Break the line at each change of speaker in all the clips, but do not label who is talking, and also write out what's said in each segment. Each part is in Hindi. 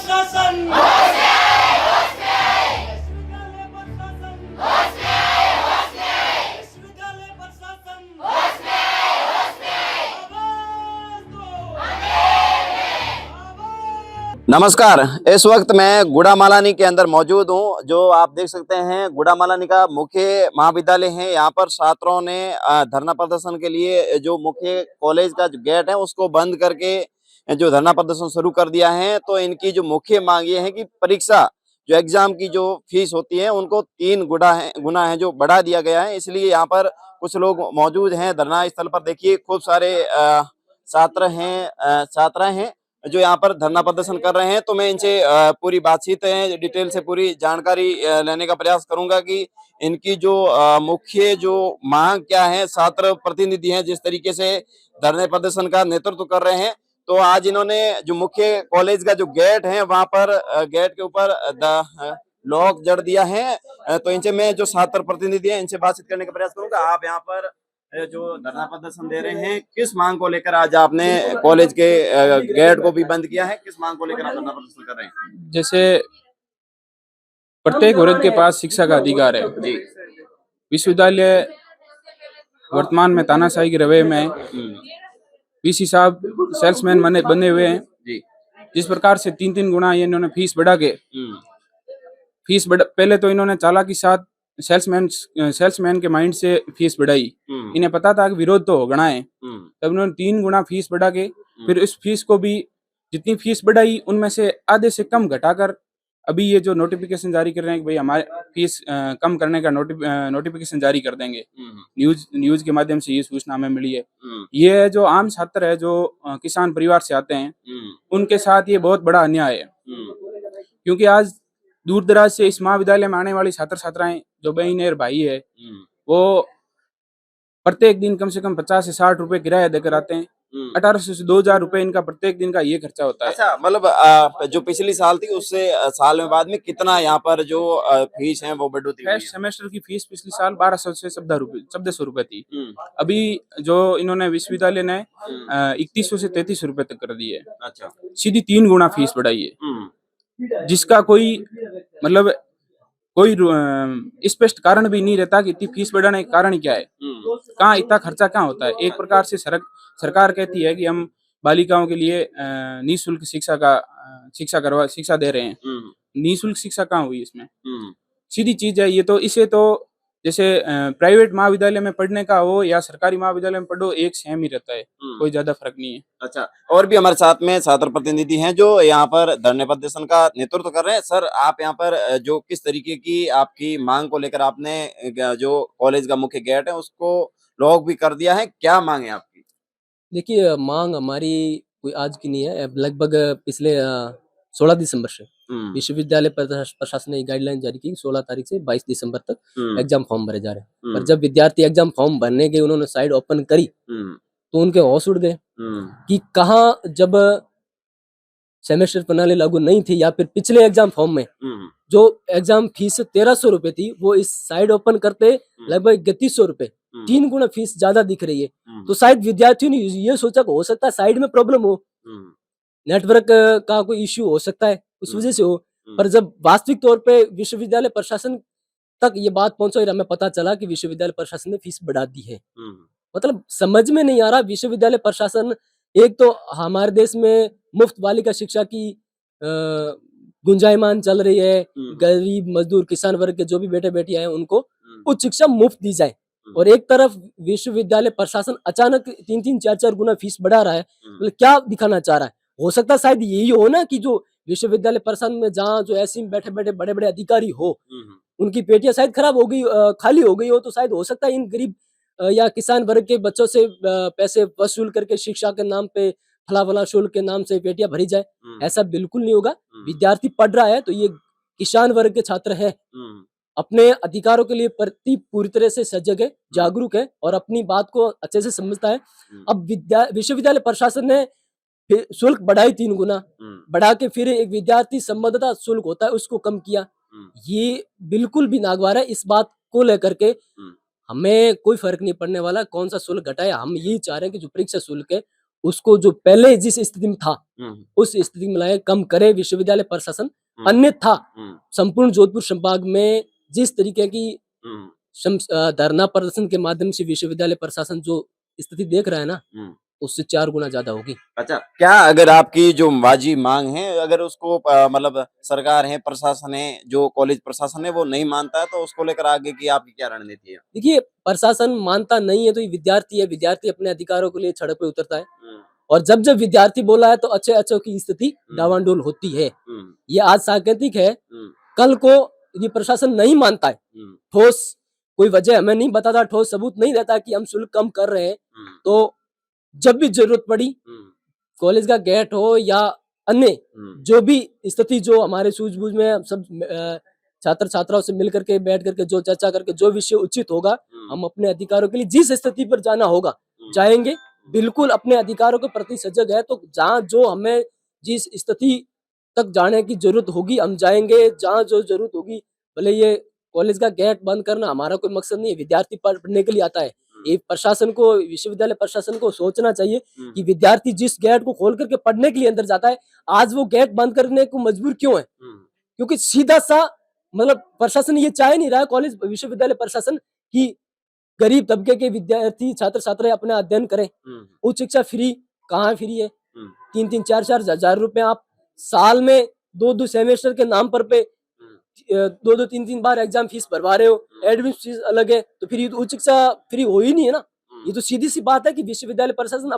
प्रशासन होश में आए, होश में आए। विश्वविद्यालय प्रशासन होश में आए, होश में आए। विश्वविद्यालय प्रशासन होश में आए, होश में आए। आवाज दो, आवाज।
नमस्कार। इस वक्त मैं गुड़ामालानी के अंदर मौजूद हूं। जो आप देख सकते हैं गुड़ामालानी का मुख्य महाविद्यालय है। यहाँ पर छात्रों ने धरना प्रदर्शन के लिए जो मुख्य कॉलेज का जो गेट है उसको बंद करके जो धरना प्रदर्शन शुरू कर दिया है। तो इनकी जो मुख्य मांग ये है कि परीक्षा जो एग्जाम की जो फीस होती है उनको 3 गुना है जो बढ़ा दिया गया है। इसलिए यहाँ पर कुछ लोग मौजूद हैं धरना स्थल पर। देखिए खूब सारे छात्र हैं, छात्राएं हैं जो यहाँ पर धरना प्रदर्शन कर रहे हैं। तो मैं इनसे पूरी बातचीत है डिटेल से पूरी जानकारी लेने का प्रयास करूंगा कि इनकी जो मुख्य जो मांग क्या है। छात्र प्रतिनिधि हैं जिस तरीके से धरने प्रदर्शन का नेतृत्व कर रहे हैं। तो आज इन्होंने जो मुख्य कॉलेज का जो गेट है वहां पर गेट के ऊपर लॉक जड़ दिया है। तो इनसे मैं जो छात्र प्रतिनिधि है इनसे बातचीत करने का प्रयास करूंगा। आप यहाँ पर जो धरना प्रदर्शन दे रहे हैं किस मांग को लेकर आज आपने कॉलेज के गेट को भी बंद किया है? किस मांग को लेकर आप धरना प्रदर्शन कर रहे हैं?
जैसे प्रत्येक वर्ग के पास शिक्षा का अधिकार है
जी।
विश्वविद्यालय वर्तमान में तानाशाही के रवैये में वीसी साहब सेल्समैन बने हुए हैं।
जी।
जिस प्रकार से 3 गुना ये इन्होंने फीस बढ़ा के पहले तो इन्होंने चालाकी के साथ सेल्समैन के माइंड से फीस बढ़ाई। इन्हें पता था कि विरोध तो होना है, तब इन्होंने 3 गुना फीस बढ़ा के फिर इस फीस को भी जितनी फीस बढ़ाई उनमें से आधे से कम घटाकर अभी ये जो नोटिफिकेशन जारी कर रहे हैं कि भाई हमारे फीस कम करने का नोटिफिकेशन जारी कर देंगे। न्यूज के माध्यम से ये सूचना हमें मिली है। ये जो आम छात्र है जो किसान परिवार से आते हैं उनके साथ ये बहुत बड़ा अन्याय है। क्योंकि आज दूर दराज से इस महाविद्यालय में आने वाली छात्र छात्राएं जो बहन और भाई है वो प्रत्येक दिन कम से कम 50 से 60 रुपए किराया देकर आते हैं। 1800 से 2000 रुपए इनका प्रत्येक दिन का ये खर्चा होता है।
अच्छा, मतलब जो पिछली साल थी उससे साल में बाद में कितना यहाँ पर जो फीस है वो बढ़ोतरी हुई है?
फर्स्ट सेमेस्टर की फीस पिछली साल 1200 से 1400 रुपए थी। अभी जो इन्होंने विश्वविद्यालय ने 3100 से 3300 रुपए तक कर दी है।
अच्छा।
सीधी 3 गुना फीस बढ़ाई है, जिसका कोई मतलब कोई स्पष्ट कारण भी नहीं रहता कि इतनी फीस बढ़ाने का कारण क्या है, कहाँ इतना खर्चा कहाँ होता है। एक प्रकार से सरकार कहती है कि हम बालिकाओं के लिए निःशुल्क शिक्षा दे रहे हैं। निःशुल्क शिक्षा कहाँ हुई इसमें? सीधी चीज है ये। तो इसे तो जैसे प्राइवेट महाविद्यालय में पढ़ने का हो या सरकारी महाविद्यालय में पढ़ो एक सेम ही रहता है, कोई ज्यादा फर्क नहीं है।
अच्छा, और भी हमारे साथ में छात्र प्रतिनिधि हैं जो यहाँ पर धरने प्रदर्शन का नेतृत्व कर रहे हैं। सर, आप यहाँ पर जो किस तरीके की आपकी मांग को लेकर आपने जो कॉलेज का मुख्य गेट है उसको लॉक भी कर दिया है, क्या मांग है आपकी?
देखिए, मांग हमारी कोई आज की नहीं है। लगभग पिछले 16 दिसंबर से विश्वविद्यालय प्रशासन ने गाइडलाइन जारी की 16 तारीख से 22 दिसंबर तक एग्जाम फॉर्म भरे जा रहे हैं। पर जब विद्यार्थी एग्जाम फॉर्म भरने के उन्होंने साइट ओपन करी तो उनके होश उड़ गए कि कहाँ जब सेमेस्टर प्रणाली लागू नहीं थी या फिर पिछले एग्जाम फॉर्म में जो एग्जाम फीस 1300 रुपए थी वो इस साइट ओपन करते लगभग 3100 रुपए, 3 गुना फीस ज्यादा दिख रही है। तो शायद विद्यार्थियों ने ये सोचा कि हो सकता है साइड में प्रॉब्लम हो, नेटवर्क का कोई इश्यू हो सकता है, उस वजह से हो। पर जब वास्तविक तौर पे विश्वविद्यालय प्रशासन तक ये बात पहुंचा और हमें पता चला कि विश्वविद्यालय प्रशासन ने फीस बढ़ा दी है। मतलब समझ में नहीं आ रहा। विश्वविद्यालय प्रशासन एक तो हमारे देश में मुफ्त बालिका शिक्षा की गुंजायमान चल रही है, गरीब मजदूर किसान वर्ग के जो भी बेटे बेटियां हैं उनको उच्च शिक्षा मुफ्त दी जाए, और एक तरफ विश्वविद्यालय प्रशासन अचानक 3-4 गुना फीस बढ़ा रहा है। मतलब क्या दिखाना चाह रहा है? हो सकता है शायद यही हो ना कि जो विश्वविद्यालय प्रशासन में जहाँ जो ऐसे बैठे बैठे बड़े बड़े अधिकारी हो उनकी पेटियां शायद खराब हो गई, खाली हो गई हो, तो शायद हो सकता है इन गरीब या किसान वर्ग के बच्चों से पैसे वसूल करके शिक्षा के नाम पे फला शुल्क के नाम से पेटियां भरी जाए। ऐसा बिल्कुल नहीं होगा। विद्यार्थी पढ़ रहा है तो ये किसान वर्ग के छात्र है, अपने अधिकारों के लिए प्रति पूरी तरह से सजग है, जागरूक है और अपनी बात को अच्छे से समझता है। अब विश्वविद्यालय प्रशासन ने शुल्क बढ़ाई 3 गुना, बढ़ा के फिर एक विद्यार्थी संबद्धता शुल्क होता है उसको कम किया। ये बिल्कुल भी नागवार है। इस बात को लेकर के हमें कोई फर्क नहीं पड़ने वाला कौन सा शुल्क घटाए। हम यही चाह रहे हैं कि जो परीक्षा शुल्क है उसको जो पहले जिस स्थिति में था उस स्थिति में लाए, कम करे विश्वविद्यालय प्रशासन। अन्यथा संपूर्ण जोधपुर संभाग में जिस तरीके की धरना प्रदर्शन के माध्यम से विश्वविद्यालय प्रशासन जो स्थिति देख रहा है ना, उससे 4 गुना ज्यादा होगी।
अच्छा, क्या अगर आपकी जो वाजिब मांग है, अगर उसको मतलब सरकार है, प्रशासन है, जो कॉलेज प्रशासन है, वो नहीं मानता है, तो उसको लेकर आगे की आपकी क्या रणनीति है?
देखिए, प्रशासन मानता नहीं है तो ये विद्यार्थी है, विद्यार्थी अपने अधिकारों के लिए सड़क पे उतरता है, और जब जब विद्यार्थी बोला है तो अच्छे अच्छों की स्थिति डावाडोल होती है। ये आज सांकेतिक है, कल को ये प्रशासन नहीं मानता है, ठोस कोई वजह हमें नहीं बताता, ठोस सबूत नहीं देता कि हम शुल्क कम कर रहे हैं, तो जब भी जरूरत पड़ी कॉलेज का गेट हो या अन्य जो भी स्थिति जो हमारे सूझबूझ में सब छात्र छात्राओं से मिल करके बैठ करके जो चर्चा करके जो विषय उचित होगा, हम अपने अधिकारों के लिए जिस स्थिति पर जाना होगा जाएंगे। बिल्कुल अपने अधिकारों के प्रति सजग है, तो जहाँ जो हमें जिस स्थिति तक जाने की जरूरत होगी हम जाएंगे, जहाँ जो जरूरत होगी। भले ये कॉलेज का गेट बंद करना हमारा कोई मकसद नहीं है, विद्यार्थी पढ़ने के लिए आता है। ये प्रशासन को, विश्वविद्यालय प्रशासन को सोचना चाहिए कि विद्यार्थी जिस गेट को खोल करके पढ़ने के लिए अंदर जाता है, आज वो गेट बंद करने को मजबूर क्यों है? क्योंकि सीधा सा मतलब प्रशासन ये चाह नहीं रहा है, कॉलेज विश्वविद्यालय प्रशासन की गरीब तबके के विद्यार्थी छात्र छात्राएं अपना अध्ययन करें। उच्च शिक्षा फ्री कहाँ फ्री है? 3-3, 4-4 हजार रुपए आप साल में 2-2 सेमेस्टर के नाम पर पे 2-2, 3-3 बार एग्जाम फीस भरवा रहे हो, एडमिशन फीस अलग है, तो फिर ये तो उच्च शिक्षा फ्री हो ही नहीं है ना। ये तो सीधी सी बात है कि विश्वविद्यालय प्रशासन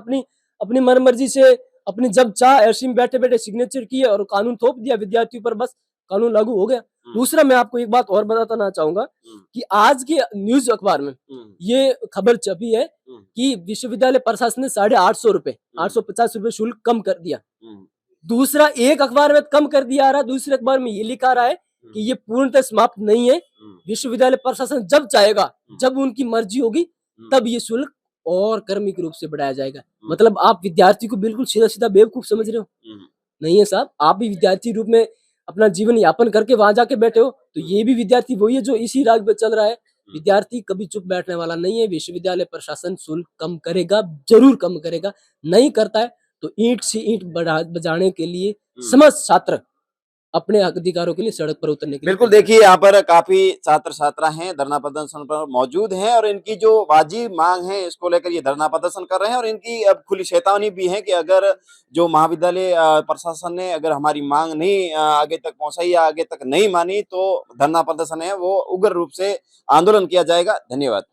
अपनी मनमर्जी से अपनी जब चाह ऐसे में बैठे बैठे सिग्नेचर किए और कानून थोप दिया विद्यार्थियों पर, बस कानून लागू हो गया। दूसरा मैं आपको एक बात और बताना चाहूंगा कि आज के न्यूज अखबार में ये खबर छपी है कि विश्वविद्यालय प्रशासन ने 850 रुपए 850 रुपए शुल्क कम कर दिया। दूसरा एक अखबार में कम कर दिया रहा, दूसरे अखबार में ये लिखा रहा है कि ये पूर्णतः समाप्त नहीं है, विश्वविद्यालय प्रशासन जब चाहेगा, जब उनकी मर्जी होगी, तब ये शुल्क और क्रमिक रूप से बढ़ाया जाएगा। मतलब आप विद्यार्थी को बिल्कुल सीधा सीधा बेवकूफ समझ रहे हो? नहीं है साहब, आप भी विद्यार्थी रूप में अपना जीवन यापन करके वहां जाके बैठे हो, तो ये भी विद्यार्थी वही है जो इसी राग पे चल रहा है। विद्यार्थी कभी चुप बैठने वाला नहीं है। विश्वविद्यालय प्रशासन शुल्क कम करेगा, जरूर कम करेगा। नहीं करता है तो ईंट से ईंट बजाने के लिए समस्त छात्र अपने अधिकारों के लिए सड़क पर उतरने के लिए।
बिल्कुल, देखिए यहाँ पर काफी छात्र छात्रा हैं, धरना प्रदर्शन पर मौजूद हैं, और इनकी जो वाजिब मांग है इसको लेकर ये धरना प्रदर्शन कर रहे हैं, और इनकी अब खुली चेतावनी भी है कि अगर जो महाविद्यालय प्रशासन ने अगर हमारी मांग नहीं आगे तक पहुंचाई या आगे तक नहीं मानी, तो धरना प्रदर्शन है वो उग्र रूप से आंदोलन किया जाएगा। धन्यवाद।